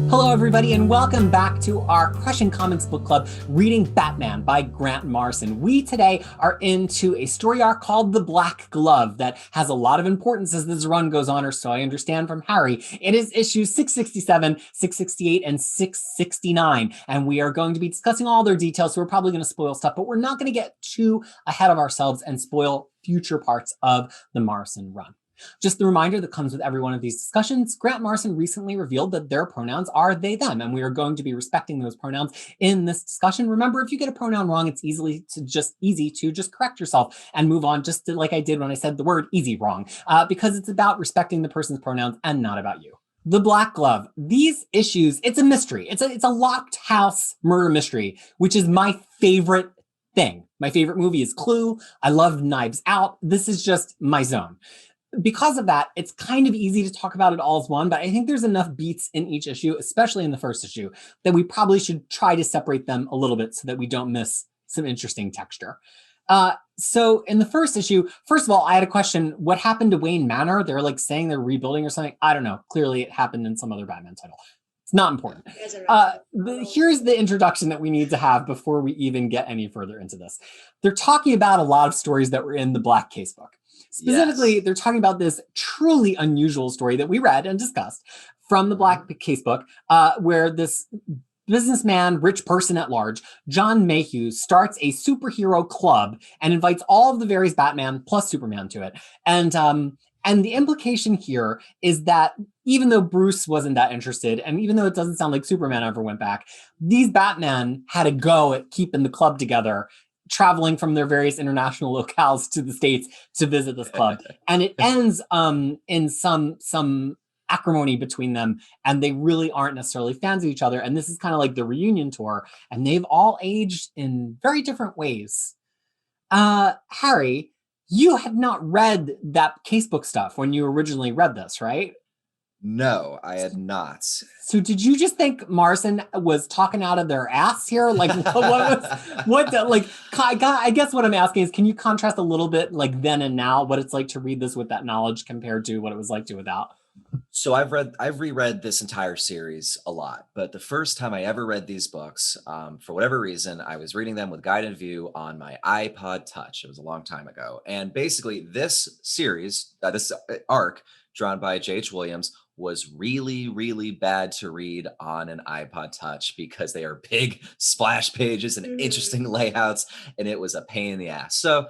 Hello, everybody, and welcome back to our Crushing Comics Book Club, reading Batman by Grant Morrison. We today are into a story arc called The Black Glove that has a lot of importance as this run goes on, or so I understand from Harry. It is issues 667, 668, and 669, and we are going to be discussing all their details, so we're probably going to spoil stuff, but we're not going to get too ahead of ourselves and spoil future parts of the Morrison run. Just the reminder that comes with every one of these discussions, Grant Morrison recently revealed that their pronouns are they, them, and we are going to be respecting those pronouns in this discussion. Remember, if you get a pronoun wrong, it's easy to just correct yourself and move on, just like I did when I said the word easy wrong, because it's about respecting the person's pronouns and not about you. The Black Glove. These issues, it's a mystery. It's a locked house murder mystery, which is my favorite thing. My favorite movie is Clue. I love Knives Out. This is just my zone. Because of that, it's kind of easy to talk about it all as one, but I think there's enough beats in each issue, especially in the first issue, that we probably should try to separate them a little bit so that we don't miss some interesting texture. So in the first issue, first of all, I had a question. What happened to Wayne Manor? They're like saying they're rebuilding or something. I don't know. Clearly it happened in some other Batman title. It's not important. Here's the introduction that we need to have before we even get any further into this. They're talking about a lot of stories that were in the Black Casebook. Specifically, yes, they're talking about this truly unusual story that we read and discussed from the Black Casebook, where this businessman, rich person at large, John Mayhew, starts a superhero club and invites all of the various Batman plus Superman to it. And the implication here is that even though Bruce wasn't that interested, and even though it doesn't sound like Superman ever went back, these Batman had a go at keeping the club together, traveling from their various international locales to the States to visit this club. And it ends in some acrimony between them, and they really aren't necessarily fans of each other. And this is kind of like the reunion tour, and they've all aged in very different ways. Harry, you had not read that casebook stuff when you originally read this, right? No, I had not. So did you just think Morrison was talking out of their ass here? Like, I guess what I'm asking is, can you contrast a little bit like then and now, what it's like to read this with that knowledge compared to what it was like to without? So I've reread this entire series a lot, but the first time I ever read these books, for whatever reason, I was reading them with guided view on my iPod Touch. It was a long time ago. And basically this series, this arc drawn by J.H. Williams, was really, really bad to read on an iPod Touch because they are big splash pages and interesting layouts, and it was a pain in the ass. So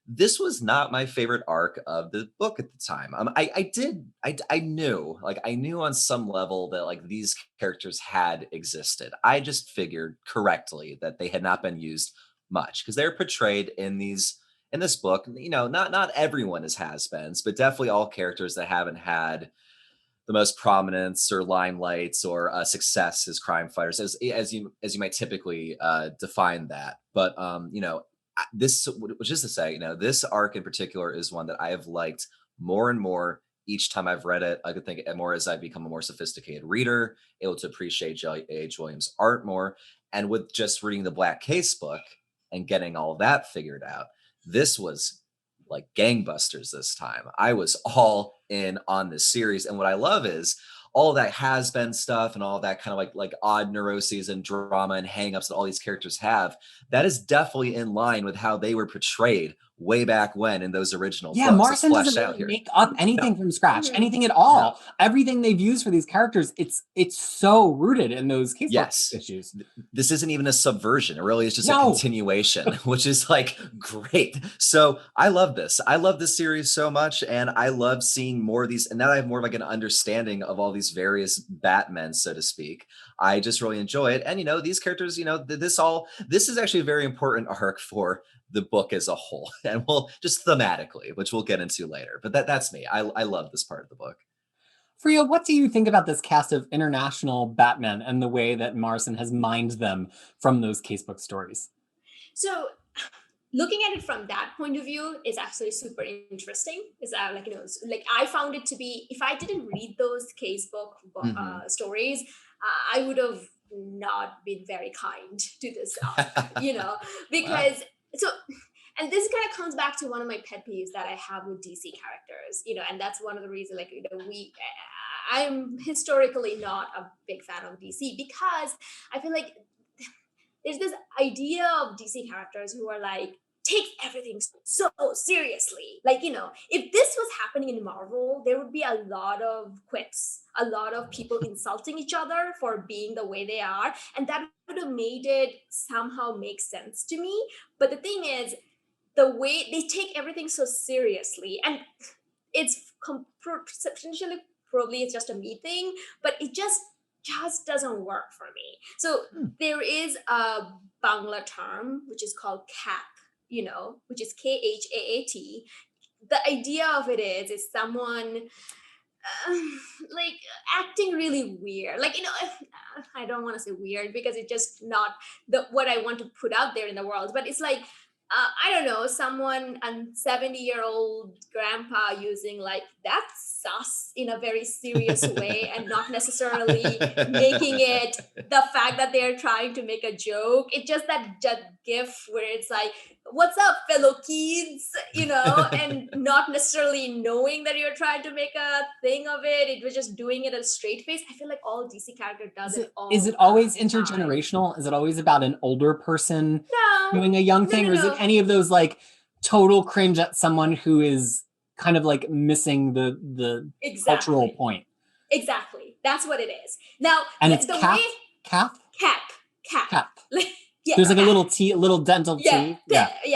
this was not my favorite arc of the book at the time. I knew on some level that like these characters had existed. I just figured correctly that they had not been used much because they're portrayed in this book. You know, not everyone is has-beens, but definitely all characters that haven't had the most prominence or limelights or success as crime fighters, as you might typically define that. But this, which is to say, this arc in particular is one that I have liked more and more each time I've read it. I could think more as I become a more sophisticated reader, able to appreciate J.H. Williams' art more, and with just reading the Black Casebook and getting all that figured out, this was like gangbusters this time. I was all in on this series. And what I love is all of that has been stuff and all that kind of like odd neuroses and drama and hangups that all these characters have. That is definitely in line with how they were portrayed way back when in those original books. Morrison doesn't really make up anything from scratch, anything at all. Everything they've used for these characters, it's so rooted in those casebook issues. This isn't even a subversion. It really is just a continuation, which is like great. So I love this. I love this series so much, and I love seeing more of these. And now I have more of like an understanding of all these various Batmen, so to speak. I just really enjoy it. And these characters, this is actually a very important arc for the book as a whole, and we'll just thematically, which we'll get into later. But that's me. I love this part of the book. Fariha, what do you think about this cast of international Batmen and the way that Morrison has mined them from those casebook stories? So looking at it from that point of view is actually super interesting. Is that I found it to be, if I didn't read those casebook stories, I would have not been very kind to this stuff, because and this kind of comes back to one of my pet peeves that I have with DC characters, and that's one of the reasons, I'm historically not a big fan of DC because I feel like there's this idea of DC characters who are like, take everything so seriously. Like, if this was happening in Marvel, there would be a lot of quips, a lot of people insulting each other for being the way they are. And that would have made it somehow make sense to me. But the thing is, the way they take everything so seriously, and it's potentially probably it's just a me thing, but it just doesn't work for me. So there is a Bangla term which is called cap, which is KHAAT. The idea of it is someone like acting really weird. Like, I don't want to say weird because it's just not what I want to put out there in the world, but it's like, I don't know, someone, a 70-year-old grandpa using like that's sus in a very serious way and not necessarily making it the fact that they're trying to make a joke. It's just that gif where it's like, what's up, fellow kids, and not necessarily knowing that you're trying to make a thing of it. It was just doing it a straight face. I feel like all DC character does it all. Is it always intergenerational? Is it always about an older person doing a young thing? Or is it any of those like total cringe at someone who is kind of like missing the cultural point? Exactly. That's what it is. Now, and it's cap? Cap. Yeah, there's like a little dental T. Yeah. The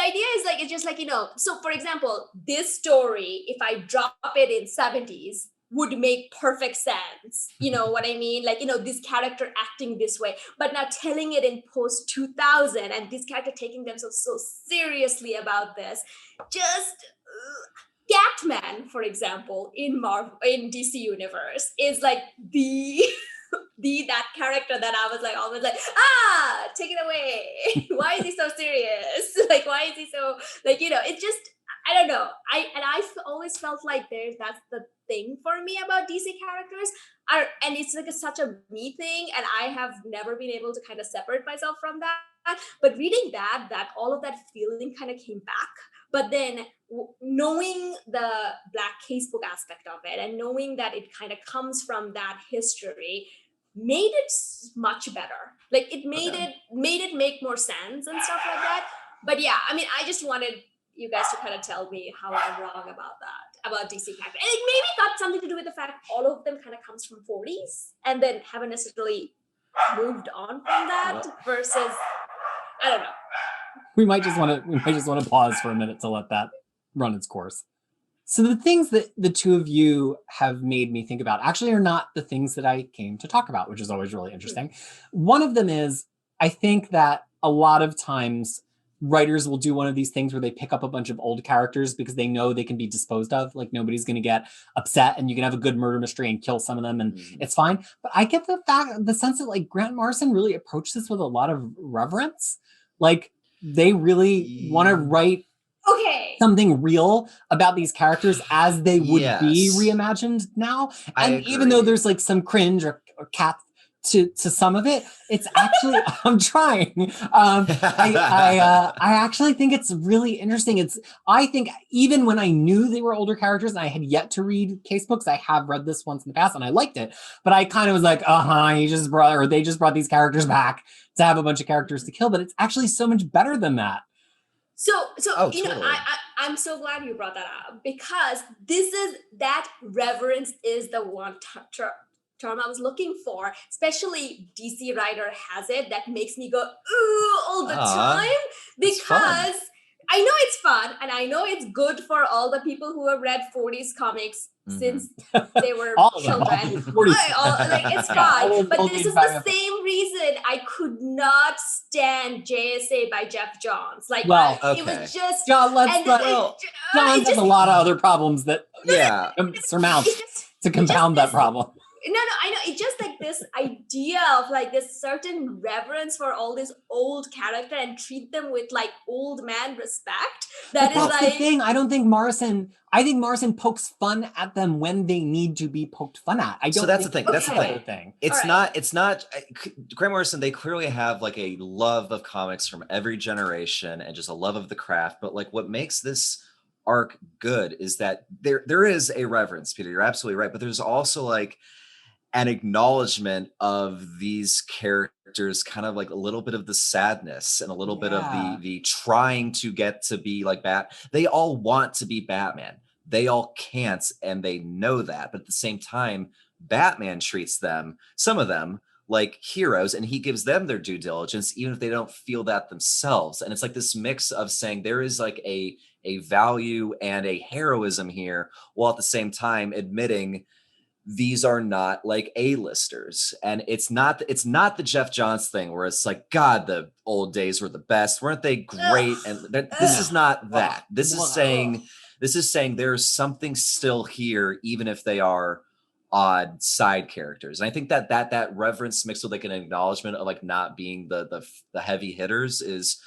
idea is like, it's just like, so for example, this story, if I drop it in 70s, would make perfect sense. You know what I mean? Like, this character acting this way, but now telling it in post 2000 and this character taking themselves so seriously about this, just Catman, for example, in DC universe is like that character that I was like always like, take it away. Why is he so serious? Like, why is he so like, it's just, I don't know. I've always felt like that's the thing for me about DC characters and it's like such a me thing. And I have never been able to kind of separate myself from that. But reading that all of that feeling kind of came back. But then knowing the Black Casebook aspect of it and knowing that it kind of comes from that history made it much better. Like it made it make more sense and stuff like that. But yeah, I mean, I just wanted you guys to kind of tell me how I'm wrong about that, about DC characters. And it maybe got something to do with the fact all of them kind of comes from 40s and then haven't necessarily moved on from that versus, I don't know. We might just want to pause for a minute to let that run its course. So the things that the two of you have made me think about actually are not the things that I came to talk about, which is always really interesting. One of them is, I think that a lot of times writers will do one of these things where they pick up a bunch of old characters because they know they can be disposed of. Like nobody's going to get upset and you can have a good murder mystery and kill some of them and it's fine. But I get the sense that like Grant Morrison really approached this with a lot of reverence. Like they really want to write something real about these characters as they would be reimagined now. And even though there's like some cringe or cat to some of it, it's actually I'm trying. I actually think it's really interesting. I think even when I knew they were older characters and I had yet to read Casebooks, I have read this once in the past and I liked it, but I kind of was like, they just brought these characters back to have a bunch of characters to kill, but it's actually so much better than that. So I'm so glad you brought that up because that reverence is the one term I was looking for, especially DC writer has it that makes me go ooh all the time because I know it's fun and I know it's good for all the people who have read 40s comics since they were children. It's fine, but this is the same reason I could not stand JSA by Jeff Johns. Like, it was just John has a lot of other problems that surmount to compound that problem. No, I know. It's just like this idea of like this certain reverence for all this old character and treat them with like old man respect. That's the thing. I think Morrison pokes fun at them when they need to be poked fun at. So that's the thing. That's the thing. It's not Grant Morrison, they clearly have like a love of comics from every generation and just a love of the craft. But like what makes this arc good is that there is a reverence, Peter. You're absolutely right, but there's also like an acknowledgement of these characters, kind of like a little bit of the sadness and a little bit of the trying to get to be like they all want to be Batman. They all can't, and they know that. But at the same time, Batman treats them, some of them, like heroes, and he gives them their due diligence, even if they don't feel that themselves. And it's like this mix of saying there is like a value and a heroism here, while at the same time admitting these are not like A-listers. And it's not the Jeff Johns thing where it's like, God, the old days were the best. Weren't they great? And this is not that. This is saying there's something still here, even if they are odd side characters. And I think that reverence mixed with like an acknowledgement of like not being the heavy hitters is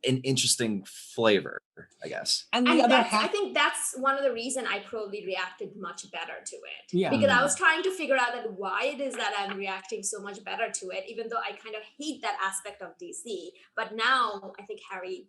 an interesting flavor, I guess. And the other half, I think that's one of the reason I probably reacted much better to it. Yeah. Because I was trying to figure out that why it is that I'm reacting so much better to it, even though I kind of hate that aspect of DC. But now I think Harry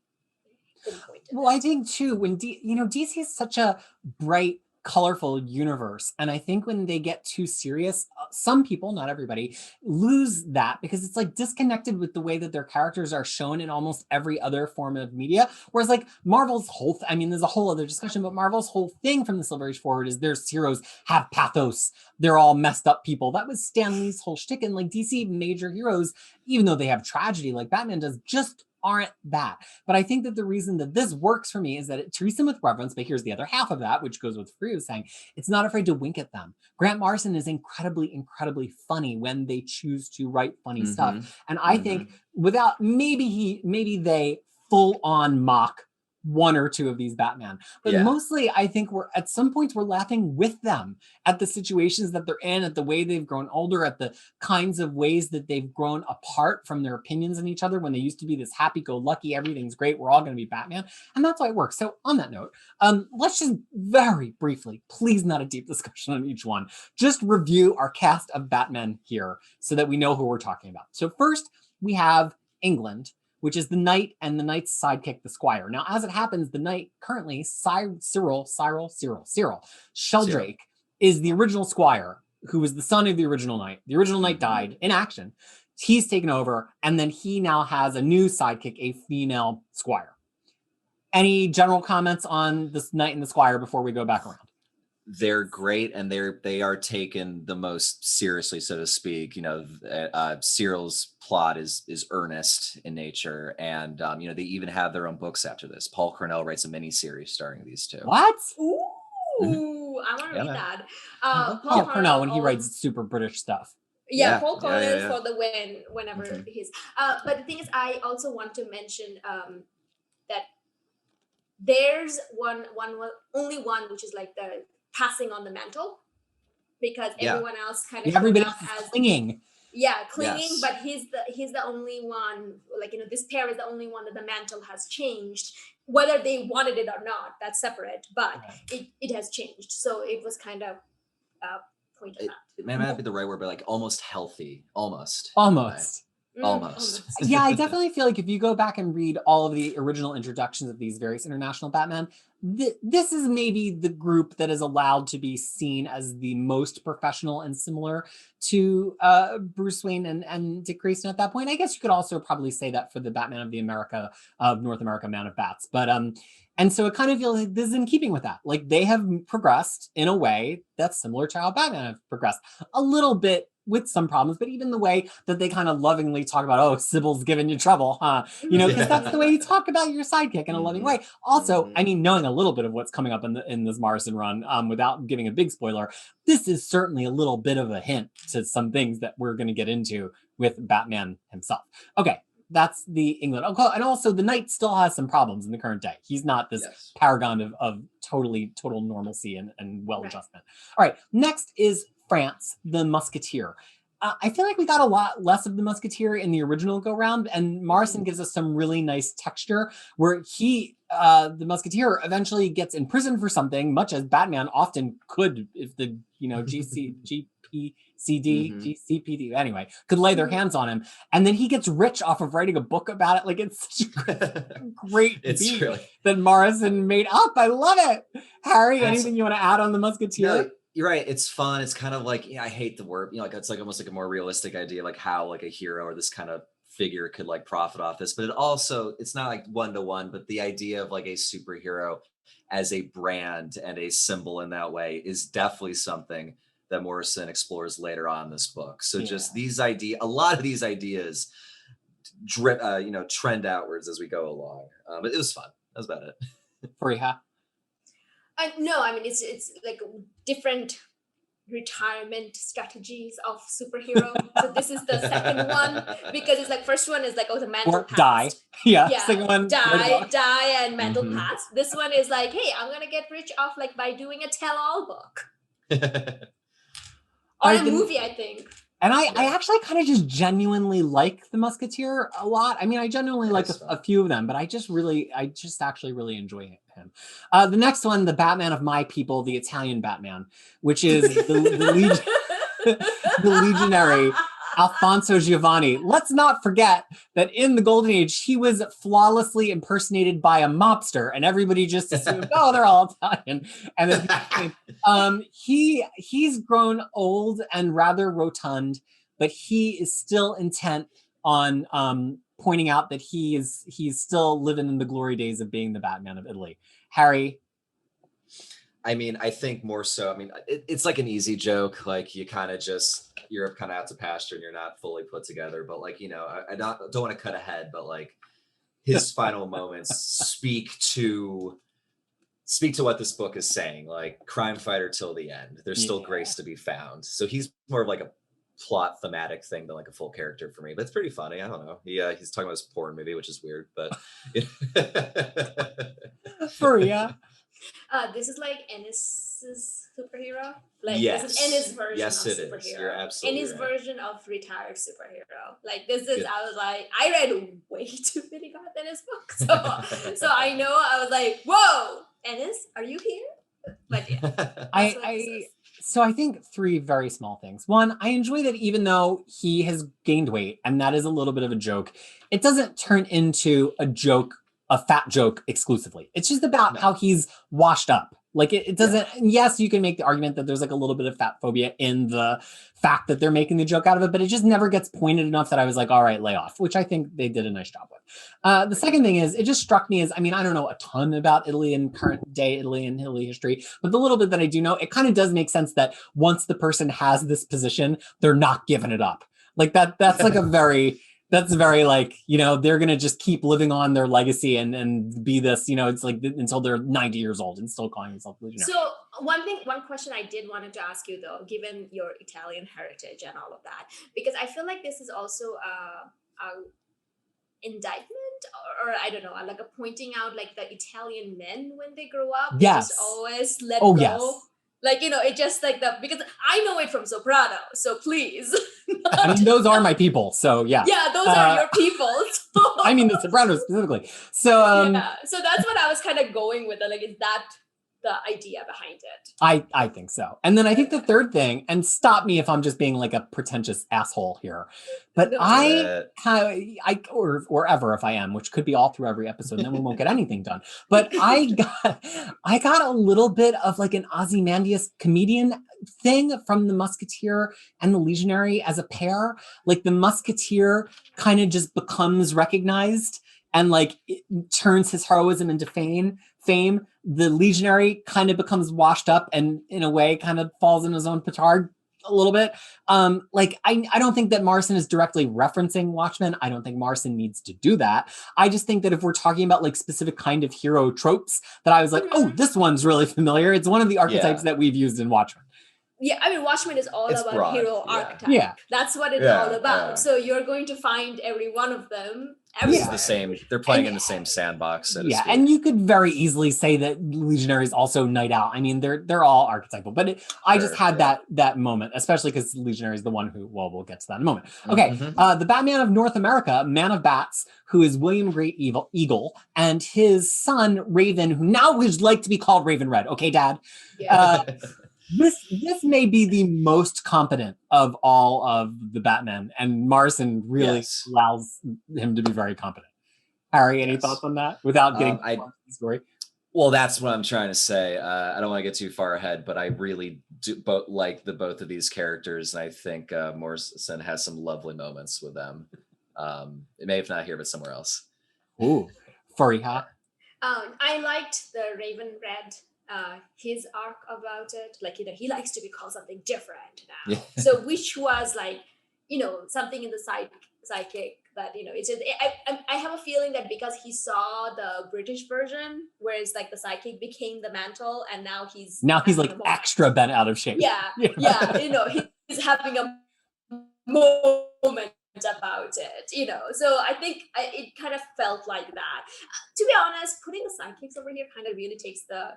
pinpointed. Well, I think too, when DC is such a bright, colorful universe, and I think when they get too serious, some people, not everybody, lose that because it's like disconnected with the way that their characters are shown in almost every other form of media. Whereas like Marvel's whole there's a whole other discussion, but Marvel's whole thing from the Silver Age forward is their heroes have pathos. They're all messed up people. That was Stan Lee's whole shtick. And like DC major heroes, even though they have tragedy like Batman does, just aren't that. But I think that the reason that this works for me is that it treats them with reverence, but here's the other half of that, which goes with Fariha saying, it's not afraid to wink at them. Grant Morrison is incredibly, incredibly funny when they choose to write funny stuff. And I think without, maybe they full on mock one or two of these Batman, but mostly I think we're at some points we're laughing with them at the situations that they're in, at the way they've grown older, at the kinds of ways that they've grown apart from their opinions in each other when they used to be this happy-go-lucky, everything's great, we're all going to be Batman, and that's why it works. So on that note, let's just very briefly, please not a deep discussion on each one, just review our cast of Batman here so that we know who we're talking about. So first we have England, which is the knight and the knight's sidekick, the squire. Now, as it happens, the knight currently, Cyril Sheldrake, is the original squire, who was the son of the original knight. The original knight died in action. He's taken over, and then he now has a new sidekick, a female squire. Any general comments on this knight and the squire before we go back around? They're great, and they are taken the most seriously, so to speak. Cyril's plot is earnest in nature, and they even have their own books after this. Paul Cornell writes a mini-series starring these two. What? Ooh, I want to read that. Paul Cornell when he writes super British stuff. Paul Cornell for the win whenever he's. But the thing is, I also want to mention that there's only one which is like the passing on the mantle, because everyone else kind of everybody else is clinging. Yes. But he's the only one, like, this pair is the only one that the mantle has changed, whether they wanted it or not, that's separate, but it has changed. So it was kind of pointed out. It may not be the right word, but like almost healthy, almost. Yeah, I definitely feel like if you go back and read all of the original introductions of these various international Batman, this is maybe the group that is allowed to be seen as the most professional and similar to Bruce Wayne and Dick Grayson at that point. I guess you could also probably say that for the Batman of North America, Man of Bats. But and so it kind of feels like this is in keeping with that. Like they have progressed in a way that's similar to how Batman have progressed. A little bit with some problems, but even the way that they kind of lovingly talk about, oh, Sybil's giving you trouble, huh? Because that's the way you talk about your sidekick in a loving way. Also, I mean, knowing a little bit of what's coming up in this Morrison run, without giving a big spoiler, this is certainly a little bit of a hint to some things that we're going to get into with Batman himself. Okay. That's the England. And also the knight still has some problems in the current day. He's not this paragon of total normalcy and well-adjustment. All right. Next is France, the Musketeer. I feel like we got a lot less of the Musketeer in the original go-round, and Morrison gives us some really nice texture where the Musketeer eventually gets imprisoned for something, much as Batman often could if the GCPD, anyway, could lay their hands on him. And then he gets rich off of writing a book about it. Like, it's such a great beat that Morrison made up. I love it. Harry, anything you want to add on the Musketeer? No, you're right. It's fun. It's kind of like, I hate the word, like it's like almost like a more realistic idea, like how like a hero or this kind of figure could like profit off this. But it's not like one-to-one, but the idea of like a superhero as a brand and a symbol in that way is definitely something that Morrison explores later on in this book. So just a lot of these ideas trend outwards as we go along. But it was fun. That was about it. Fariha? No, I mean, it's like different retirement strategies of superhero. So this is the second one, because it's like first one is like, the mental past. Die. Yeah. Second one, die and mental past. This one is like, hey, I'm gonna get rich off like by doing a tell-all book. Or a movie, I think. And I actually kind of just genuinely like the Musketeer a lot. I mean, I genuinely like a few of them, but I just actually really enjoy him. The next one, the Batman of My People, the Italian Batman, which is the legionary Alfonso Giovanni. Let's not forget that in the Golden Age, he was flawlessly impersonated by a mobster, and everybody just assumed, oh, they're all Italian. And then he's grown old and rather rotund, but he is still intent on pointing out that he's still living in the glory days of being the Batman of Italy. Harry? I mean, I think more so, I mean, it's like an easy joke. Like you're kind of out to pasture and you're not fully put together. But like, I don't want to cut ahead, but like his final moments speak to what this book is saying. Like crime fighter till the end. There's still grace to be found. So he's more of like a plot thematic thing than like a full character for me. But it's pretty funny. I don't know. He's talking about his porn movie, which is weird, but Fariha. This is like Ennis's superhero. Like yes. This is Ennis version of superhero. Yes, it is. You're absolutely Ennis right. version of retired superhero. Like this is, I was like, I read way too many Ennis books. So I know I was like, whoa, Ennis, are you here? But yeah. So I think three very small things. One, I enjoy that even though he has gained weight, and that is a little bit of a joke, it doesn't turn into a fat joke exclusively. It's just about how he's washed up. Like it doesn't, yes, you can make the argument that there's like a little bit of fat phobia in the fact that they're making the joke out of it, but it just never gets pointed enough that I was like, all right, lay off, which I think they did a nice job with. The second thing is, it just struck me as, I mean, I don't know a ton about Italy and current day Italy and Italy history, but the little bit that I do know, it kind of does make sense that once the person has this position, they're not giving it up. Like that's like that's very like, they're going to just keep living on their legacy and be this, it's like until they're 90 years old and still calling themselves legionary. So one question I did wanted to ask you though, given your Italian heritage and all of that, because I feel like this is also a indictment or I don't know, like a pointing out like the Italian men when they grow up. Yes. Just always let go. Yes. Like, it just like because I know it from Soprano, so please. I mean, those are my people, so yeah. Yeah, those are your people. So. I mean, the Sopranos specifically. So so that's what I was kind of going with. Like, is that the idea behind it? I think so. And then I think the third thing, and stop me if I'm just being like a pretentious asshole here, but or ever if I am, which could be all through every episode, and then we won't get anything done. But I got a little bit of like an Ozymandias comedian thing from the Musketeer and the Legionary as a pair. Like the Musketeer kind of just becomes recognized and like it turns his heroism into fame. The Legionary kind of becomes washed up and in a way kind of falls in his own petard a little bit. Like I don't think that Morrison is directly referencing Watchmen. I don't think Morrison needs to do that. I just think that if we're talking about like specific kind of hero tropes, that I was like, oh, this one's really familiar. It's one of the archetypes that we've used in Watchmen. Yeah, I mean, Watchmen is all about broad. Hero archetype. Yeah. That's what it's all about. So you're going to find every one of them. It's the same. They're playing in the same sandbox. So yeah, and you could very easily say that Legionary is also Night Owl. I mean, they're all archetypal, but I just had that moment, especially because Legionary is the one who, well, we'll get to that in a moment. Okay, the Batman of North America, Man of Bats, who is William Great Eagle, and his son, Raven, who now would like to be called Raven Red. Okay, Dad? Yeah. This may be the most competent of all of the Batman, and Morrison really Yes. allows him to be very competent. Harry, any Yes. thoughts on that without getting I- too far into the story? Well, that's what I'm trying to say. I don't want to get too far ahead, but I really do like the both of these characters, and I think Morrison has some lovely moments with them. It may have not here, but somewhere else. Ooh, Fariha. I liked the Raven Red, his arc about it. Like, he likes to be called something different now. Yeah. So, which was like, something in the psychic that, it's just, I have a feeling that because he saw the British version, whereas like the psychic became the mantle, and now he's like extra bent out of shape. Yeah, he's having a moment about it, so I think it kind of felt like that. To be honest, putting the sidekicks over here kind of really takes the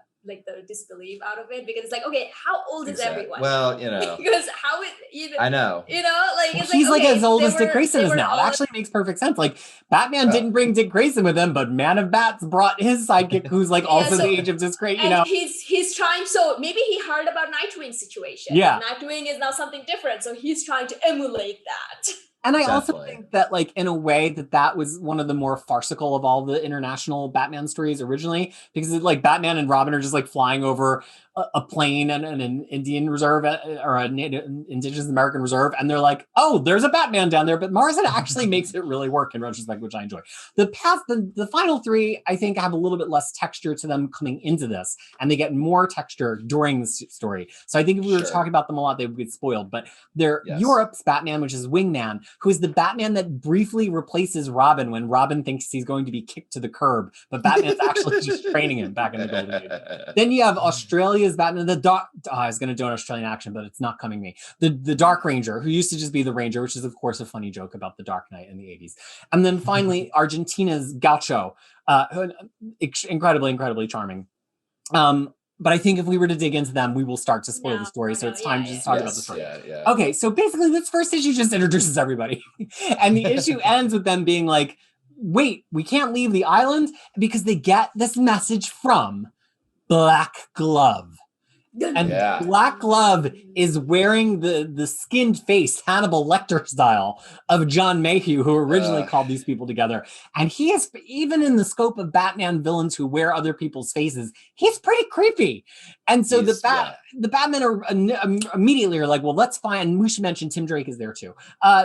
disbelief out of it, because it's like, okay, how old is everyone? Well, because how it I know. like, Well, it's he's like okay, as old as Dick they Grayson is were now. It all- actually makes perfect sense. Like, Batman didn't bring Dick Grayson with him, but Man of Bats brought his sidekick, who's like also so- the age of Dick Grayson. and he's trying, so maybe he heard about Nightwing's situation. Yeah. Nightwing is now something different, so he's trying to emulate that. And I also Definitely. think that, like, in a way, that was one of the more farcical of all the international Batman stories originally, because like Batman and Robin are just like flying over a plane and an Indian reserve or an Indigenous American reserve, and they're like, "Oh, there's a Batman down there." But Morrison actually makes it really work in retrospect, which I enjoy. The final three, I think, have a little bit less texture to them coming into this, and they get more texture during the story. So I think if we were talking about them a lot, they would get spoiled. But they're Europe's Batman, which is Wingman, who is the Batman that briefly replaces Robin when Robin thinks he's going to be kicked to the curb, but Batman's actually just training him back in the Golden Age. Then you have Australia's Batman, I was going to do an Australian accent, but it's not coming to me. The Dark Ranger, who used to just be the Ranger, which is, of course, a funny joke about the Dark Knight in the 80s. And then finally, Argentina's Gaucho, incredibly, incredibly charming. But I think if we were to dig into them, we will start to spoil the story. So it's time to just talk about the story. Okay, so basically this first issue just introduces everybody. And the issue ends with them being like, wait, we can't leave the island, because they get this message from Black Glove. And Black Glove is wearing the skinned face, Hannibal Lecter style, of John Mayhew, who originally called these people together. And he is, even in the scope of Batman villains who wear other people's faces, he's pretty creepy. And so the Batmen are immediately like, well, let's find, we should mention Tim Drake is there too.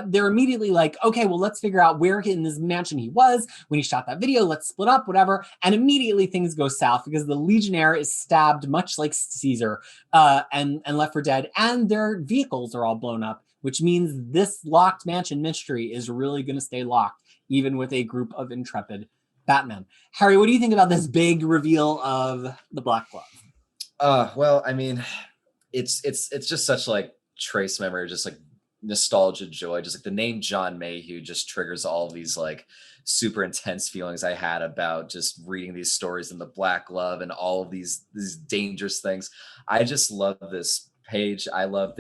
They're immediately like, okay, well, let's figure out where in this mansion he was when he shot that video. Let's split up, whatever. And immediately things go south, because the Legionnaire is stabbed, much like Caesar, and left for dead, and their vehicles are all blown up, which means this locked mansion mystery is really going to stay locked, even with a group of intrepid Batmen. Harry, what do you think about this big reveal of the Black Glove? Well, I mean, it's just such like trace memory, just like nostalgia, joy. Just like the name John Mayhew just triggers all these like super intense feelings I had about just reading these stories in the Black Glove and all of these dangerous things. I just love this page. I love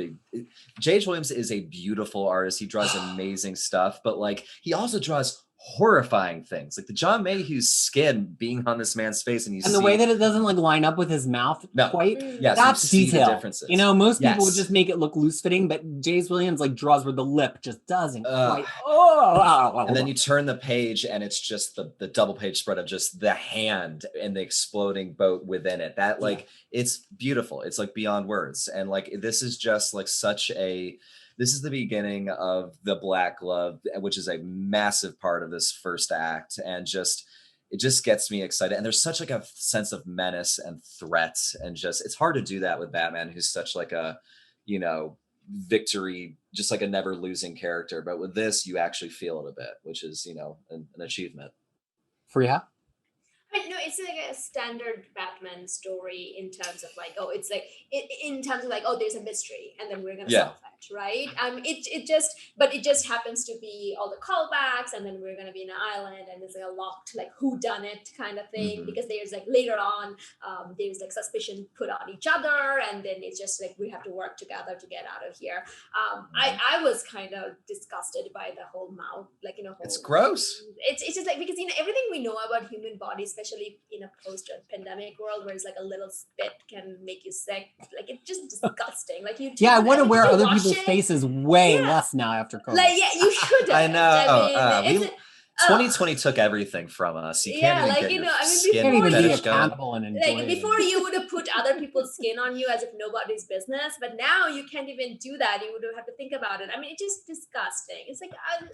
J.H. Williams is a beautiful artist. He draws amazing stuff, but like he also draws horrifying things, like the John Mayhew's skin being on this man's face, and the way that it doesn't like line up with his mouth quite. Yes, that's detail. Differences. Most people would just make it look loose fitting, but J.H. Williams like draws where the lip just doesn't quite. And then you turn the page, and it's just the double page spread of just the hand and the exploding boat within it. That it's beautiful. It's like beyond words, and like this is just like this is the beginning of the Black Glove, which is a massive part of this first act. And it just gets me excited. And there's such like a sense of menace and threat. And it's hard to do that with Batman, who's such like a, victory, just like a never losing character. But with this, you actually feel it a bit, which is, an achievement. Fariha? No, it's like a standard Batman story in terms of like, it's like in terms of like, there's a mystery and then we're gonna solve it, right? It just happens to be all the callbacks, and then we're gonna be in an island, and there's like a locked like who done it kind of thing, because there's like later on there's like suspicion put on each other, and then it's just like we have to work together to get out of here. I was kind of disgusted by the whole mouth, like it's gross. It's just like, because everything we know about human bodies, especially especially in a post-pandemic world where it's like a little spit can make you sick. Like it's just disgusting. Like you. Yeah, I want to if wear you other wash people's it, faces way yeah. less now after COVID. Like yeah, you shouldn't. I know. I mean, it's. 2020 took everything from us. You can't Yeah, even like, get you your know, I mean, skin Can't even be fetish a going. cannibal and enjoy like it. before you would have put other people's skin on you as if nobody's business, but now you can't even do that. You would have to think about it. I mean, it's just disgusting. It's like,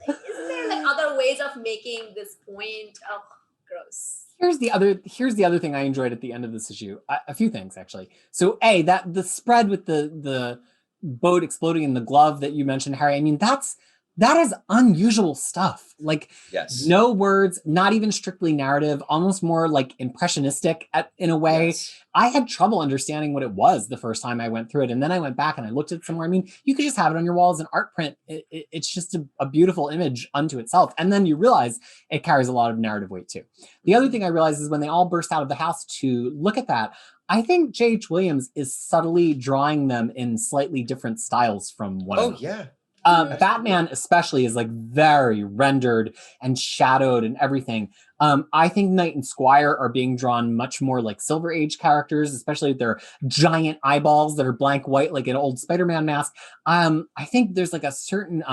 isn't there like other ways of making this point? Oh, gross. Here's the other thing I enjoyed at the end of this issue. A few things actually. So that the spread with the boat exploding in the glove that you mentioned, Harry. I mean, that is unusual stuff. Like Yes. no words, not even strictly narrative, almost more like impressionistic in a way. Yes. I had trouble understanding what it was the first time I went through it. And then I went back and I looked at it somewhere. I mean, you could just have it on your wall as an art print. It's just a beautiful image unto itself. And then you realize it carries a lot of narrative weight too. The other thing I realized is when they all burst out of the house to look at that, I think J.H. Williams is subtly drawing them in slightly different styles from one another. Oh, yeah. Batman especially is like very rendered and shadowed and everything. I think Knight and Squire are being drawn much more like Silver Age characters, especially with their giant eyeballs that are blank white, like an old Spider-Man mask. I think there's like a certain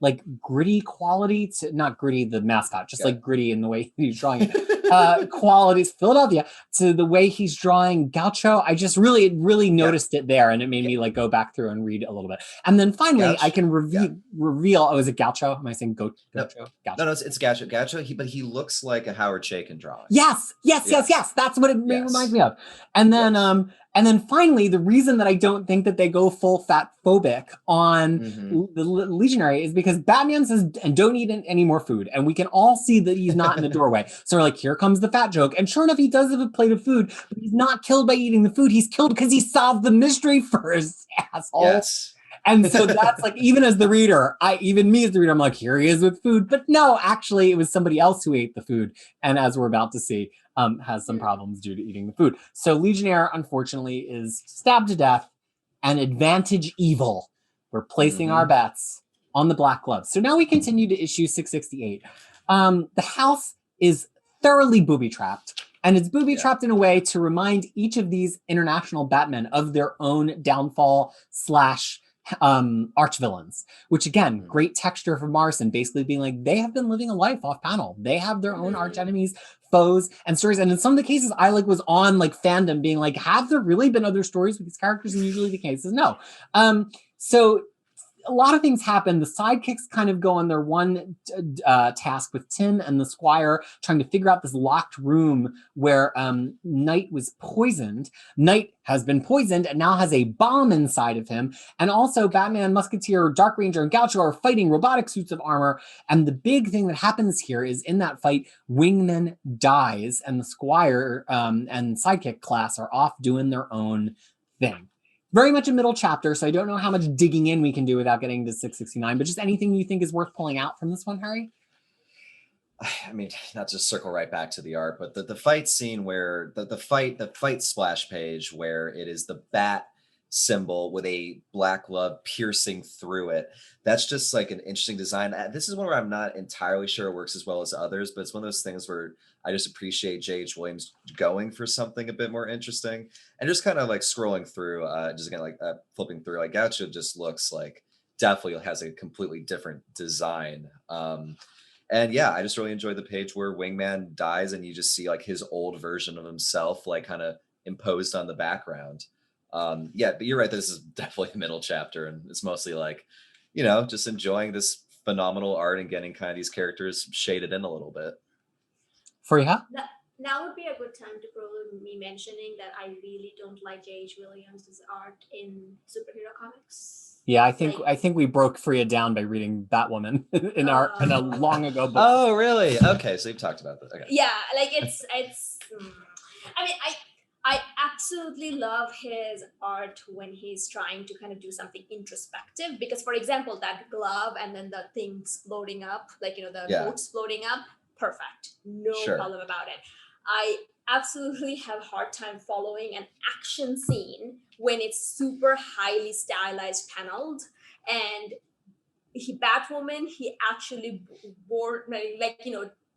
like gritty quality to, not Gritty the mascot, just like gritty in the way he's drawing it. Qualities, Philadelphia, to the way he's drawing Gaucho. I just really noticed it there, and it made me like go back through and read a little bit. And then finally, I can reveal. Oh, is it Gaucho? Am I saying Gaucho? Gaucho. No, it's Gaucho. Gaucho. But he looks like a Howard Chaykin drawing. Yes. That's what it reminds me of. And then finally, the reason that I don't think that they go full fat phobic on the Legionary is because Batman says, "And don't eat any more food," and we can all see that he's not in the doorway. So we're like, here comes the fat joke. And sure enough, he does have a plate of food, but he's not killed by eating the food. He's killed because he solved the mystery first, asshole. Yes. And so that's like, even as the reader, even me as the reader, I'm like, here he is with food. But no, actually, it was somebody else who ate the food. And as we're about to see, has some problems due to eating the food. So Legionnaire, unfortunately, is stabbed to death, and advantage evil. We're placing our bets on the Black Glove. So now we continue to issue 668. The house is thoroughly booby-trapped. And it's booby-trapped in a way to remind each of these international Batmen of their own downfall / arch villains, which again, great texture from Morrison, basically being like, they have been living a life off panel. They have their own arch enemies, foes, and stories. And in some of the cases, I like was on like fandom being like, have there really been other stories with these characters? And usually the case is no. So a lot of things happen. The sidekicks kind of go on their one task with Tim and the Squire, trying to figure out this locked room where Knight was poisoned. Knight has been poisoned and now has a bomb inside of him. And also Batman, Musketeer, Dark Ranger, and Gaucho are fighting robotic suits of armor. And the big thing that happens here is in that fight, Wingman dies and the Squire and sidekick class are off doing their own thing. Very much a middle chapter, so I don't know how much digging in we can do without getting to 669, but just anything you think is worth pulling out from this one, Harry? I mean, not to circle right back to the art, but the fight scene where the fight splash page where it is the bat symbol with a black glove piercing through it. That's just like an interesting design. This is one where I'm not entirely sure it works as well as others, but it's one of those things where I just appreciate J.H. Williams going for something a bit more interesting, and just kind of like scrolling through, just again, like flipping through, like Gaucho just looks like definitely has a completely different design. And yeah, I just really enjoyed the page where Wingman dies and you just see like his old version of himself, like kind of imposed on the background. Yeah, but you're right. This is definitely a middle chapter, and it's mostly like, just enjoying this phenomenal art and getting kind of these characters shaded in a little bit. Fariha? Now would be a good time to probably me mentioning that I really don't like J.H. Williams' art in superhero comics. Yeah, I think we broke Fariha down by reading Batwoman in a long ago book. Oh, really? Okay, so you've talked about that. Okay. Yeah, like it's. I mean, I absolutely love his art when he's trying to kind of do something introspective. Because, for example, that glove and then the thing exploding up, like the boats floating up. Perfect. No problem about it. I absolutely have a hard time following an action scene when it's super highly stylized paneled, and Batwoman, he actually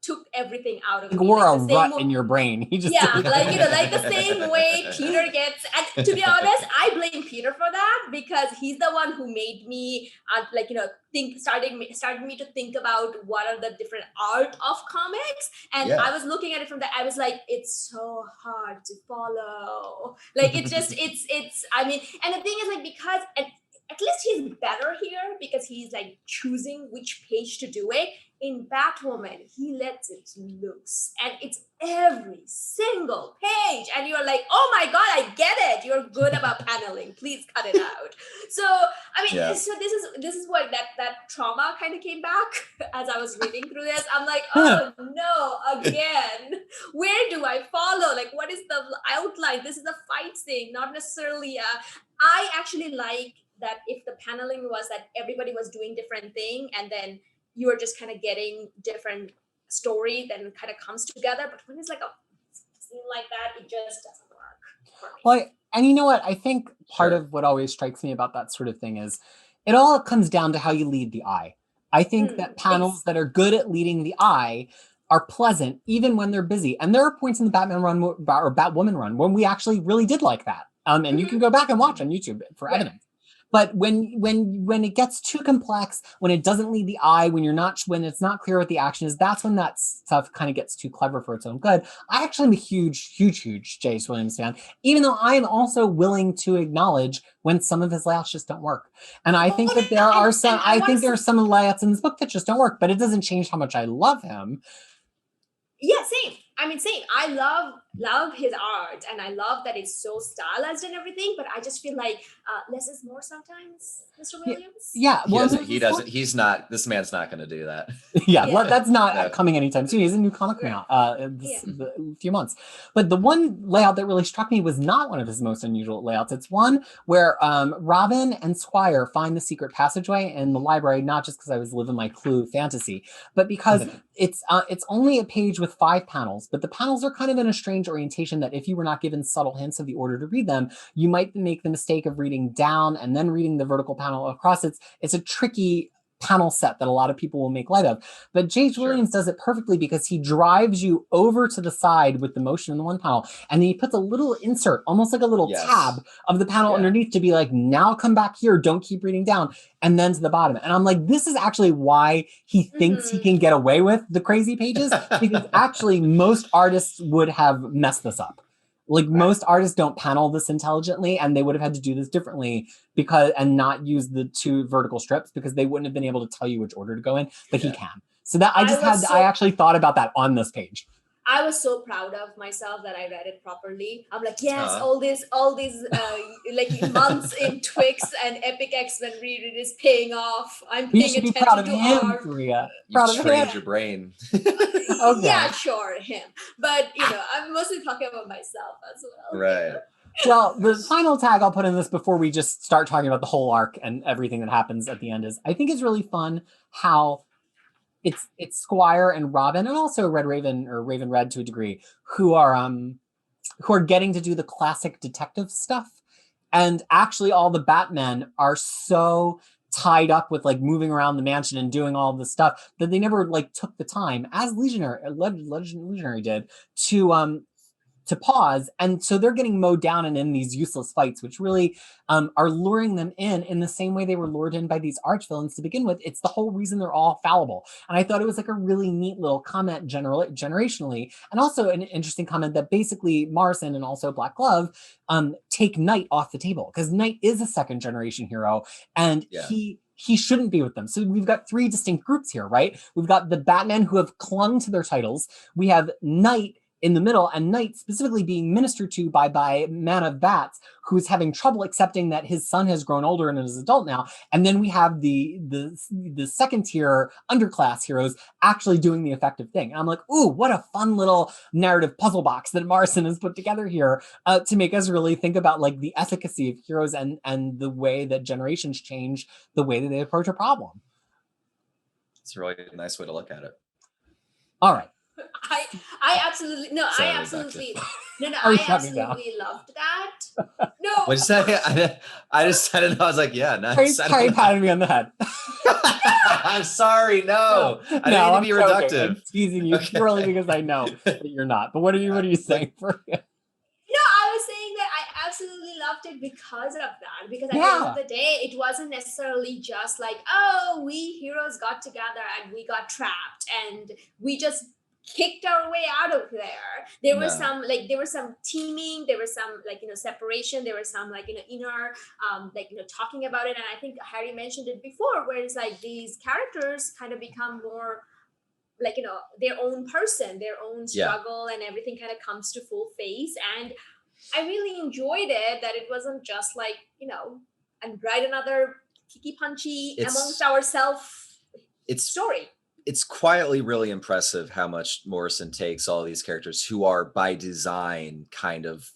took everything out of Like me. wore Like a the same rut way- in your brain. He just yeah, like like the same way Peter gets. And to be honest, I blame Peter for that because he's the one who made me started me to think about what are the different art of comics. And Yeah. I was looking at it from that. I was like, it's so hard to follow. Like it's just it's. I mean, and the thing is like because at least he's better here because he's like choosing which page to do it. In Batwoman, he lets it loose and it's every single page. And you're like, oh my God, I get it. You're good about paneling. Please cut it out. So, I mean, so this is what that trauma kind of came back as I was reading through this. I'm like, oh no, again, where do I follow? Like, what is the outline? This is a fight scene, not necessarily I actually like that if the paneling was that everybody was doing different thing and then you are just kind of getting different story then kind of comes together. But when it's like a scene like that, it just doesn't work for me. Well, and you know what? I think part of what always strikes me about that sort of thing is it all comes down to how you lead the eye. I think that panels that are good at leading the eye are pleasant even when they're busy. And there are points in the Batman run or Batwoman run when we actually really did like that. And you can go back and watch on YouTube for evidence. But when it gets too complex, when it doesn't lead the eye, when it's not clear what the action is, that's when that stuff kind of gets too clever for its own good. I actually am a huge J.S. Williams fan, even though I am also willing to acknowledge when some of his layouts just don't work. And I think that there are some layouts in this book that just don't work, but it doesn't change how much I love him. Yeah, same. I mean, same. I love his art and I love that it's so stylized and everything, but I just feel like less is more sometimes, Mr. Williams. Yeah. Well, this man's not going to do that. That's not coming anytime soon. He has a new comic coming out in a few months. But the one layout that really struck me was not one of his most unusual layouts. It's one where Robin and Squire find the secret passageway in the library, not just because I was living my Clue fantasy, but because it's only a page with 5 panels, but the panels are kind of in a strange orientation that if you were not given subtle hints of the order to read them, you might make the mistake of reading down and then reading the vertical panel across. It's a tricky panel set that a lot of people will make light of. But J.H. Williams does it perfectly because he drives you over to the side with the motion in the one panel, and then he puts a little insert, almost like a little tab of the panel underneath to be like, now come back here, don't keep reading down, and then to the bottom. And I'm like, this is actually why he thinks he can get away with the crazy pages, because actually most artists would have messed this up. Like most artists don't panel this intelligently, and they would have had to do this differently and not use the 2 vertical strips because they wouldn't have been able to tell you which order to go in, but he can. So that I actually thought about that on this page. I was so proud of myself that I read it properly. I'm like, yes, all these like months in Twix and Epic X-Men read it is paying off. I'm paying attention proud of to him, art. Fariha. You trained your brain. Okay. Yeah, sure, him. But I'm mostly talking about myself as well. Right. Well, the final tag I'll put in this before we just start talking about the whole arc and everything that happens at the end is I think it's really fun how it's Squire and Robin and also Red Raven or Raven Red to a degree who are getting to do the classic detective stuff. And actually all the Batmen are so tied up with like moving around the mansion and doing all this stuff that they never like took the time as Legionary did to pause. And so they're getting mowed down and in these useless fights, which really are luring them in the same way they were lured in by these arch villains to begin with. It's the whole reason they're all fallible. And I thought it was like a really neat little comment generationally. And also an interesting comment that basically Morrison and also Black Glove take Knight off the table because Knight is a second generation hero and he shouldn't be with them. So we've got 3 distinct groups here, right? We've got the Batmen who have clung to their titles. We have Knight in the middle, and Knight specifically being ministered to by Man of Bats, who's having trouble accepting that his son has grown older and is an adult now. And then we have the second tier underclass heroes actually doing the effective thing. And I'm like, ooh, what a fun little narrative puzzle box that Morrison has put together here to make us really think about like the efficacy of heroes and the way that generations change the way that they approach a problem. It's a really nice way to look at it. All right. I absolutely loved that. No. What'd you say? I don't know. I was like, yeah, nice. Carrie patted me on the head. I'm sorry. No, I didn't mean to be joking. reductive. I'm teasing you purely because I know that you're not. But what are you saying for you? No, I was saying that I absolutely loved it because of that. Because at the end of the day, it wasn't necessarily just like, oh, we heroes got together and we got trapped and we just kicked our way out of there. There was some teaming, there was some separation, there was some inner talking about it. And I think Harry mentioned it before, where it's like these characters kind of become more their own person, their own struggle, and everything kind of comes to full face. And I really enjoyed it, that it wasn't just and write another kicky punchy amongst ourselves story. It's quietly really impressive how much Morrison takes all these characters who are by design kind of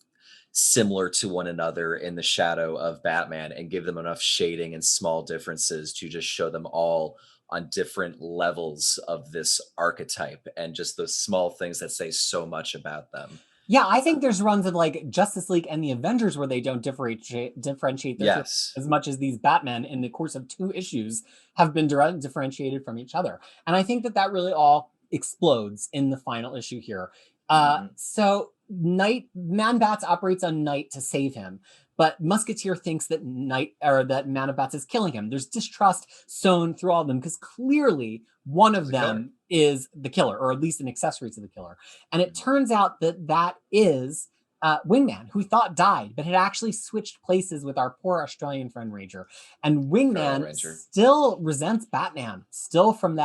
similar to one another in the shadow of Batman and give them enough shading and small differences to just show them all on different levels of this archetype, and just those small things that say so much about them. Yeah, I think there's runs of like Justice League and the Avengers where they don't differentiate their as much as these Batmen in the course of 2 issues have been differentiated from each other. And I think that really all explodes in the final issue here. So Man Bats operates on Night to save him, but Musketeer thinks that that Man of Bats is killing him. There's distrust sown through all of them because clearly one of them is the killer, or at least an accessory to the killer. And it turns out that is Wingman, who we thought died, but had actually switched places with our poor Australian friend Ranger. And Wingman still resents Batman, still from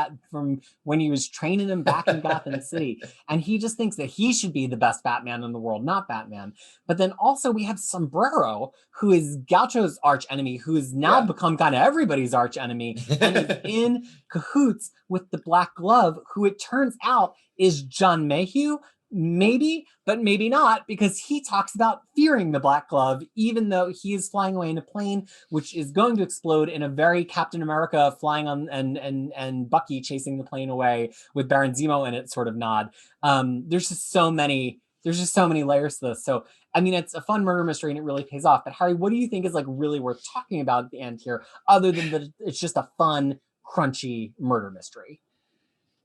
when he was training him back in Gotham City. And he just thinks that he should be the best Batman in the world, not Batman. But then also we have Sombrero, who is Gaucho's arch enemy, who has now become kind of everybody's arch enemy, and is in cahoots with the Black Glove, who it turns out is John Mayhew. Maybe, but maybe not, because he talks about fearing the Black Glove, even though he is flying away in a plane, which is going to explode in a very Captain America flying on and Bucky chasing the plane away with Baron Zemo in it sort of nod. There's just so many layers to this. So, I mean, it's a fun murder mystery and it really pays off. But Harry, what do you think is like really worth talking about at the end here, other than that it's just a fun, crunchy murder mystery?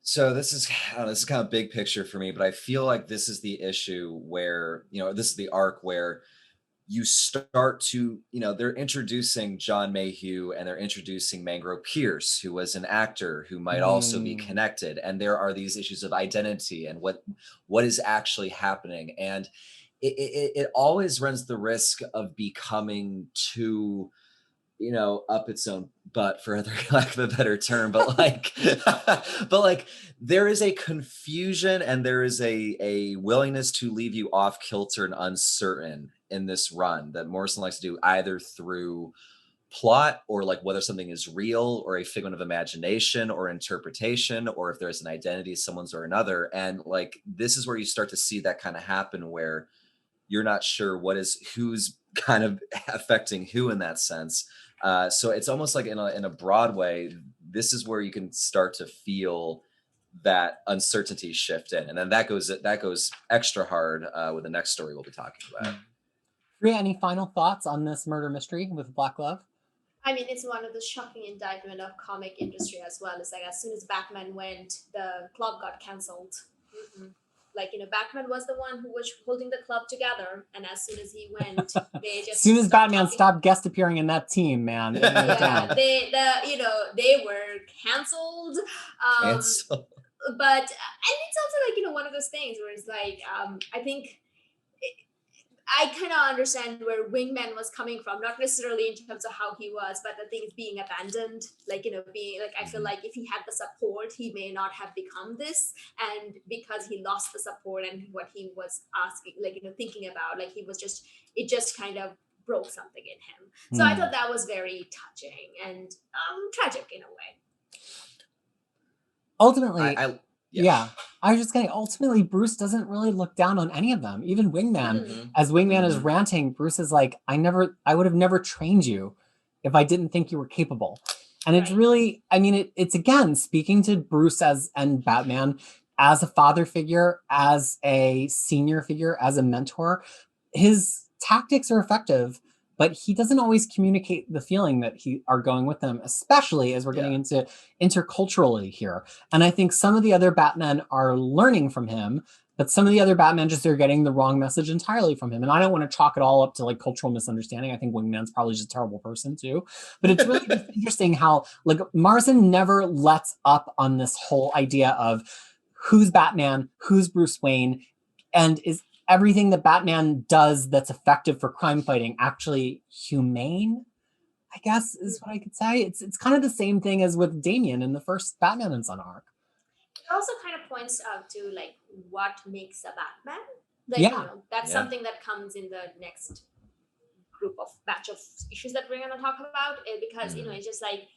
So this is kind of big picture for me, but I feel like this is the issue where, this is the arc where you start to, they're introducing John Mayhew and they're introducing Mangro Pierce, who was an actor who might also be connected. And there are these issues of identity and what is actually happening. And it always runs the risk of becoming too, up its own butt, for lack of a better term, but there is a confusion and there is a willingness to leave you off kilter and uncertain in this run that Morrison likes to do, either through plot or whether something is real or a figment of imagination or interpretation, or if there's an identity, someone's or another. And this is where you start to see that kind of happen, where you're not sure who's kind of affecting who in that sense. So it's almost like in a broad way, this is where you can start to feel that uncertainty shift in. And then that goes extra hard with the next story we'll be talking about. Fariha, any final thoughts on this murder mystery with Black Glove? I mean, it's one of the shocking indictment of comic industry as well. It's like as soon as Batman went, the club got canceled. Batman was the one who was holding the club together, and as soon as he went, they just. As soon as Batman stopped guest appearing in that team, man, it went down. They were canceled. But it's also one of those things where it's I think. I kind of understand where Wingman was coming from, not necessarily in terms of how he was, but the things being abandoned, I feel like if he had the support, he may not have become this. And because he lost the support and what he was asking, thinking about, it just kind of broke something in him. So I thought that was very touching and tragic in a way. Ultimately, I was just saying, ultimately, Bruce doesn't really look down on any of them. Even Wingman, as Wingman is ranting, Bruce is like, I would have never trained you if I didn't think you were capable. And it's really, I mean, it's again, speaking to Bruce and Batman as a father figure, as a senior figure, as a mentor. His tactics are effective, but he doesn't always communicate the feeling that he are going with them, especially as we're getting into interculturally here. And I think some of the other Batmen are learning from him, but some of the other Batmen just are getting the wrong message entirely from him. And I don't want to chalk it all up to like cultural misunderstanding. I think Wingman's probably just a terrible person too. But it's really just interesting how like Morrison never lets up on this whole idea of who's Batman, who's Bruce Wayne, and is everything that Batman does that's effective for crime fighting actually humane, I guess is what I could say. It's kind of the same thing as with Damian in the first Batman and Son arc. It also kind of points out to like what makes a Batman. Like, that's something that comes in the next batch of issues that we're going to talk about, because it's just like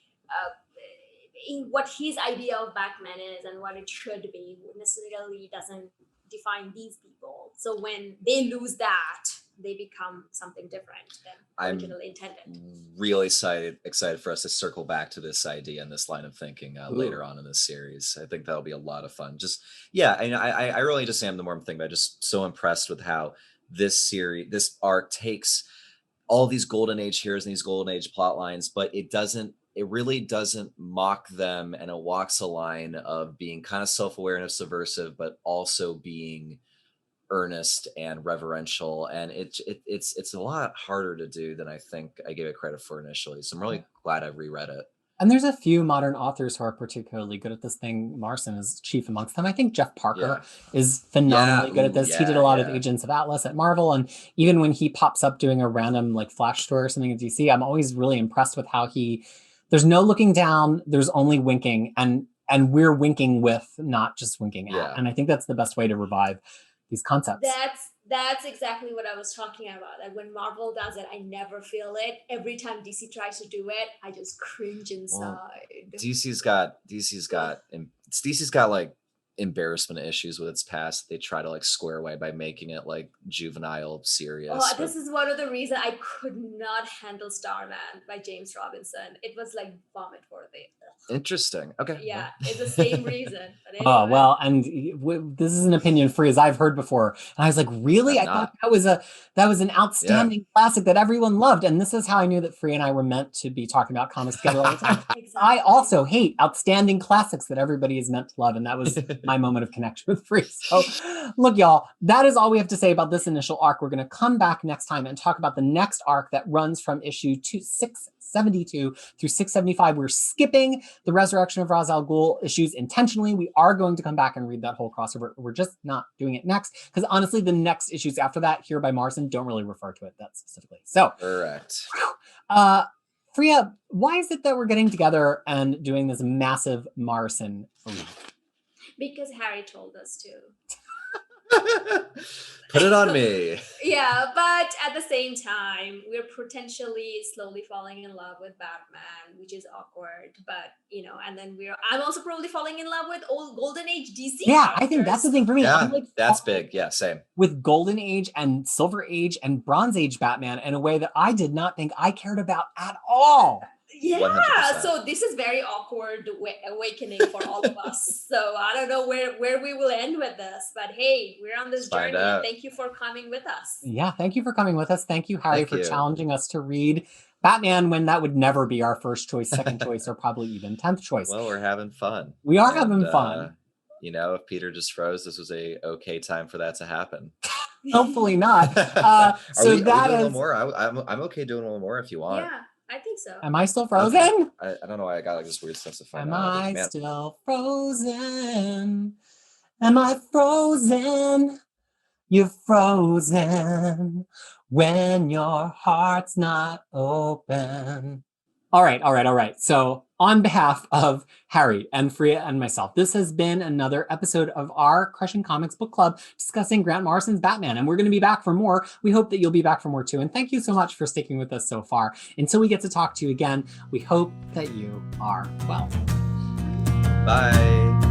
what his idea of Batman is and what it should be necessarily doesn't define these people. So when they lose that, they become something different than originally intended. Really excited for us to circle back to this idea and this line of thinking later on in this series. I think that'll be a lot of fun. I really just am, the more I'm thinking about it, just so impressed with how this arc takes all these golden age heroes and these golden age plot lines, but it really doesn't mock them, and it walks a line of being kind of self-aware and subversive, but also being earnest and reverential. And it's a lot harder to do than I think I gave it credit for initially. So I'm really glad I reread it. And there's a few modern authors who are particularly good at this thing. Morrison is chief amongst them. I think Jeff Parker is phenomenally good at this. He did a lot of Agents of Atlas at Marvel. And even when he pops up doing a random like flash story or something at DC, I'm always really impressed with how there's no looking down, there's only winking, and we're winking with, not just winking at. And I think that's the best way to revive these concepts. That's exactly what I was talking about. Like when Marvel does it, I never feel it. Every time DC tries to do it, I just cringe inside. Well, DC's got like embarrassment issues with its past. They try to like square away by making it like juvenile, serious. This is one of the reasons I could not handle Starman by James Robinson. It was like vomit worthy. Interesting. Okay. Yeah, it's the same reason. But anyway. Well, and this is an opinion free as I've heard before. And I was like, really? I thought that was an outstanding classic that everyone loved. And this is how I knew that Free and I were meant to be talking about comics together all the time. Exactly. I also hate outstanding classics that everybody is meant to love. And that was my moment of connection with Free. So look, y'all, that is all we have to say about this initial arc. We're going to come back next time and talk about the next arc that runs from issue 672 through 675. We're skipping the Resurrection of Ra's al Ghul issues intentionally. We are going to come back and read that whole crossover. We're just not doing it next because honestly, the next issues after that here by Morrison don't really refer to it that specifically. So correct. Fariha, why is it that we're getting together and doing this massive Morrison read? Because Harry told us to. Put it on me. Yeah, but at the same time, we're potentially slowly falling in love with Batman, which is awkward. But and then I'm also probably falling in love with old Golden Age DC. Yeah, I think that's the thing for me. Yeah, that's big. Yeah, same. With Golden Age and Silver Age and Bronze Age Batman in a way that I did not think I cared about at all. Yeah, 100%. So this is very awkward awakening for all of us. So I don't know where we will end with this, but hey, we're on this journey. And thank you for coming with us. Yeah, thank you for coming with us. Thank you, Harry, for challenging us to read Batman when that would never be our first choice, second choice, or probably even 10th choice. Well, we're having fun. We are having fun. If Peter just froze, this was a okay time for that to happen. Hopefully not. Are we doing a little more? I'm okay doing a little more if you want. Yeah. I think so. Am I still frozen? Okay. I don't know why I got like this weird sense of fun. Am I still frozen? Am I frozen? You're frozen when your heart's not open. All right. So on behalf of Harry and Fariha and myself, this has been another episode of our Crushing Comics Book Club discussing Grant Morrison's Batman. And we're going to be back for more. We hope that you'll be back for more too. And thank you so much for sticking with us so far. Until we get to talk to you again, we hope that you are well. Bye.